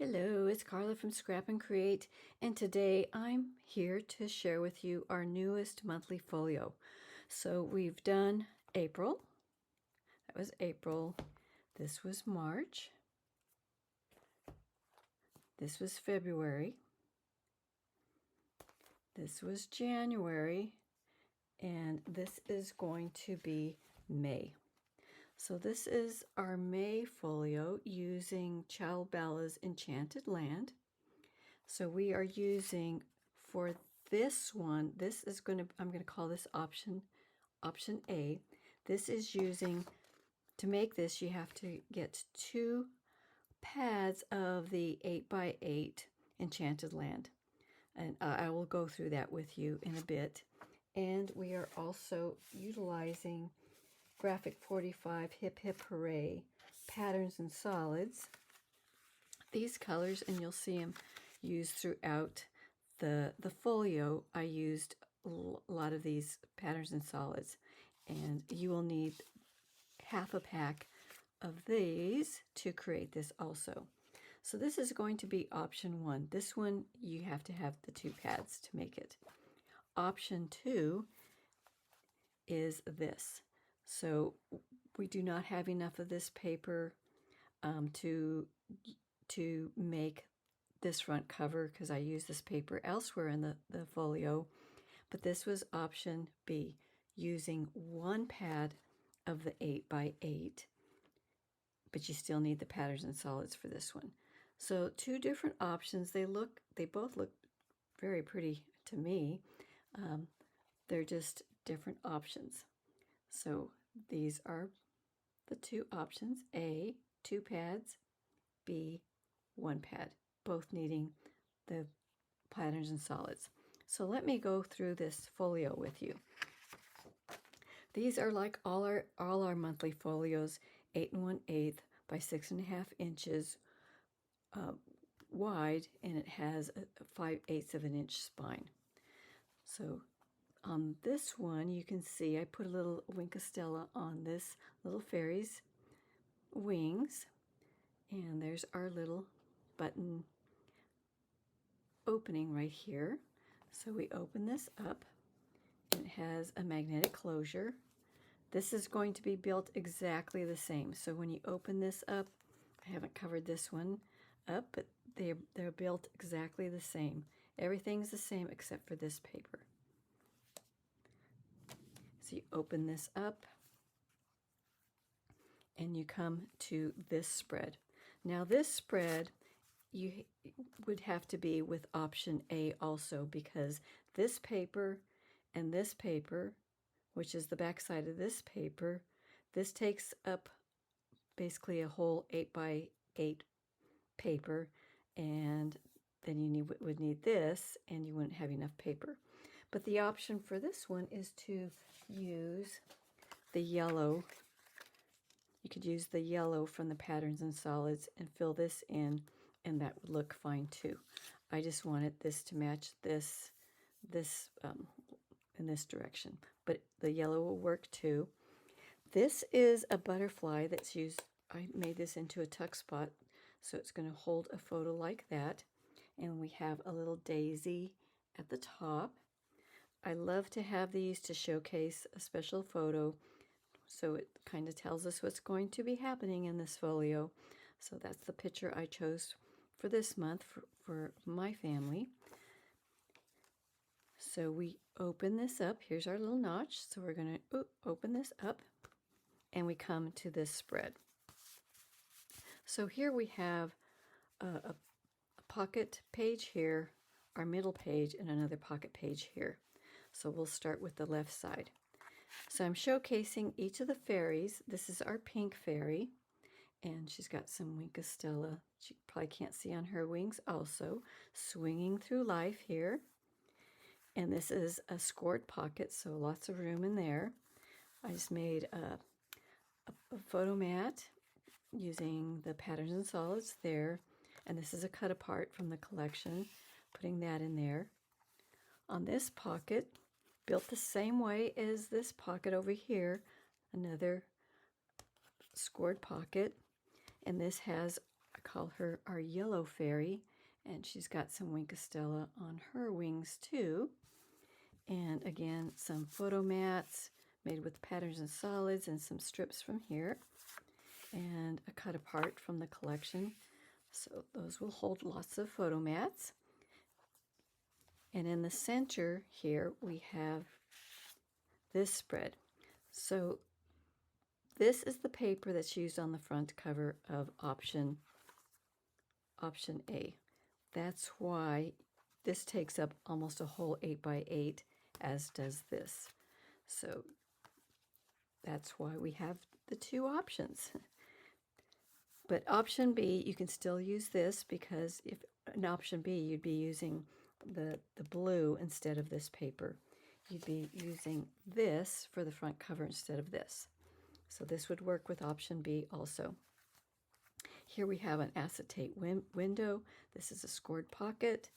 Hello, it's Carla from Scrap and Create, and today I'm here to share with you our newest monthly folio. So we've done April. That was April. This was March. This was February. This was January. And this is going to be May. So this is our May folio using Ciao Bella's Enchanted Land. So we are using, for this one, I'm going to call this option A. This is using, to make this, you have to get 2 pads of the 8x8 Enchanted Land. And I will go through that with you in a bit. And we are also utilizing Graphic 45 Hip Hip Hooray patterns and solids. These colors, and you'll see them used throughout the folio. I used a lot of these patterns and solids, and you will need half a pack of these to create this also. So this is going to be option 1. This one, you have to have the 2 pads to make it. Option 2 is this. So we do not have enough of this paper to make this front cover, because I use this paper elsewhere in the folio. But this was option B, using 1 pad of the 8x8, but you still need the patterns and solids for this one. So 2 different options. They both look very pretty to me. They're just different options. So these are the 2 options: A, 2 pads; B, 1 pad, both needing the patterns and solids. So let me go through this folio with you. These are like all our monthly folios, 8 1/8 by 6.5 inches wide, and it has a 5/8 of an inch spine. So on this one, you can see I put a little wink of Stella on this little fairy's wings, and there's our little button opening right here. So we open this up, and it has a magnetic closure. This is going to be built exactly the same. So when you open this up, I haven't covered this one up, but they're built exactly the same. Everything's the same except for this paper. So you open this up, and you come to this spread. Now this spread, you would have to be with option A also, because this paper and this paper, which is the back side of this paper, this takes up basically a whole 8x8 paper, and then you would need this, and you wouldn't have enough paper. But the option for this one is to use the yellow. You could use the yellow from the patterns and solids and fill this in, and that would look fine too. I just wanted this to match this in this direction, but the yellow will work too. This is a butterfly that's used. I made this into a tuck spot, so it's going to hold a photo like that. And we have a little daisy at the top. I love to have these to showcase a special photo, so it kind of tells us what's going to be happening in this folio. So that's the picture I chose for this month for my family. So we open this up. Here's our little notch. So we're going to open this up, and we come to this spread. So here we have a pocket page here, our middle page, and another pocket page here. So we'll start with the left side. So I'm showcasing each of the fairies. This is our pink fairy, and she's got some wink of Stella. She probably can't see on her wings also, swinging through life here. And this is a scored pocket, so lots of room in there. I just made a photo mat using the patterns and solids there. And this is a cut apart from the collection, putting that in there. On this pocket, built the same way as this pocket over here, another scored pocket. And this has a call her our yellow fairy, and she's got some wink of Stella on her wings too. And again, some photo mats made with patterns and solids and some strips from here, and a cut apart from the collection. So those will hold lots of photo mats. And in the center here, we have this spread. So this is the paper that's used on the front cover of option A. That's why this takes up almost a whole 8 by 8, as does this. So that's why we have the two options. But option B, you can still use this, because if in option B, you'd be using the blue instead of this paper. You'd be using this for the front cover instead of this. So this would work with option B also. Here we have an acetate window. This is a scored pocket.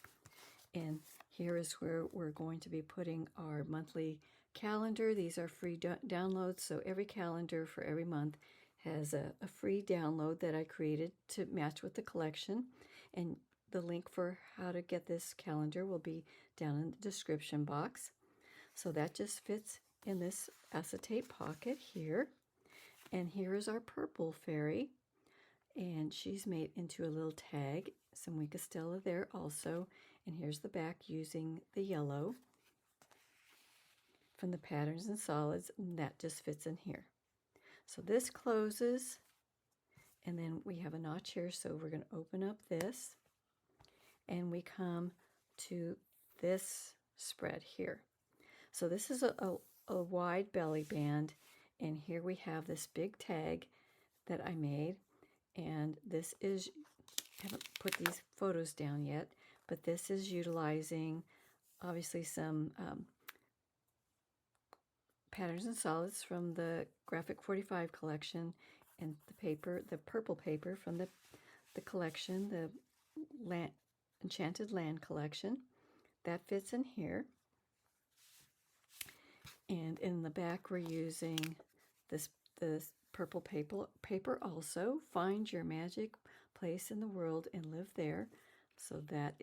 And here is where we're going to be putting our monthly calendar. These are free downloads, so every calendar for every month has a free download that I created to match with the collection. And the link for how to get this calendar will be down in the description box. So that just fits in this acetate pocket here. And here is our purple fairy. And she's made into a little tag, some wink of Stella there also. And here's the back using the yellow from the patterns and solids, and that just fits in here. So this closes, and then we have a notch here, so we're going to open up this, and we come to this spread here. So this is a wide belly band, and here we have this big tag that I made, and this is, I haven't put these photos down yet, but this is utilizing obviously some patterns and solids from the Graphic 45 collection, and the paper, the purple paper from the collection, the Enchanted Land collection. That fits in here. And in the back we're using this purple paper also. Find your magic place in the world and live there. So that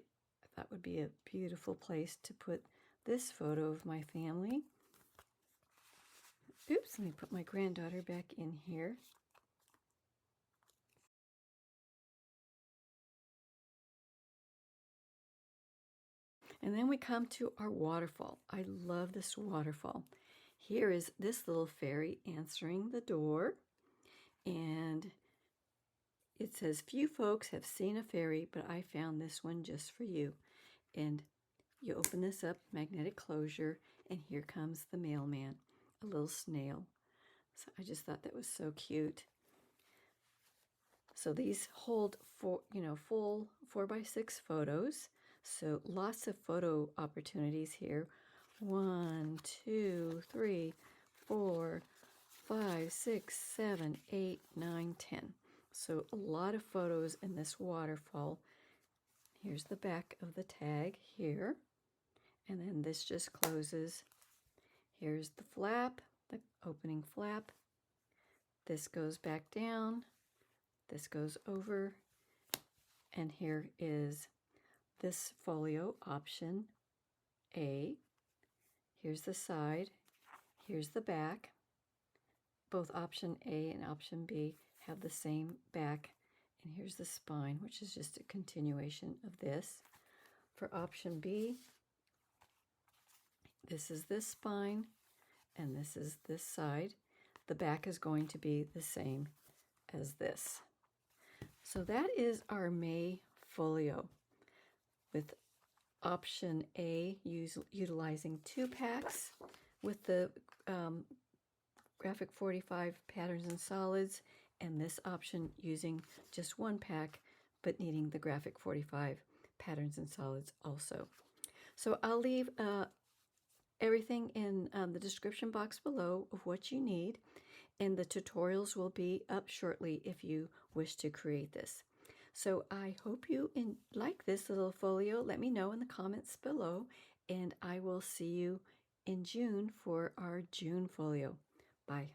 would be a beautiful place to put this photo of my family. Oops, let me put my granddaughter back in here. And then we come to our waterfall. I love this waterfall. Here is this little fairy answering the door, and it says, "Few folks have seen a fairy, but I found this one just for you." And you open this up, magnetic closure, and here comes the mailman, a little snail. So I just thought that was so cute. So these hold full 4x6 photos. So lots of photo opportunities here. 1, 2, 3, 4, 5, 6, 7, 8, 9, 10. So a lot of photos in this waterfall. Here's the back of the tag here. And then this just closes. Here's the flap, the opening flap. This goes back down. This goes over. And here is this folio, option A. Here's the side. Here's the back. Both option A and option B have the same back. And here's the spine, which is just a continuation of this. For option B, this is this spine, and this is this side. The back is going to be the same as this. So that is our May folio with option A utilizing 2 packs with the Graphic 45 patterns and solids, and this option using just 1 pack but needing the Graphic 45 patterns and solids also. So I'll leave everything in the description box below of what you need, and the tutorials will be up shortly if you wish to create this. So I hope you like this little folio. Let me know in the comments below, and I will see you in June for our June folio. Bye.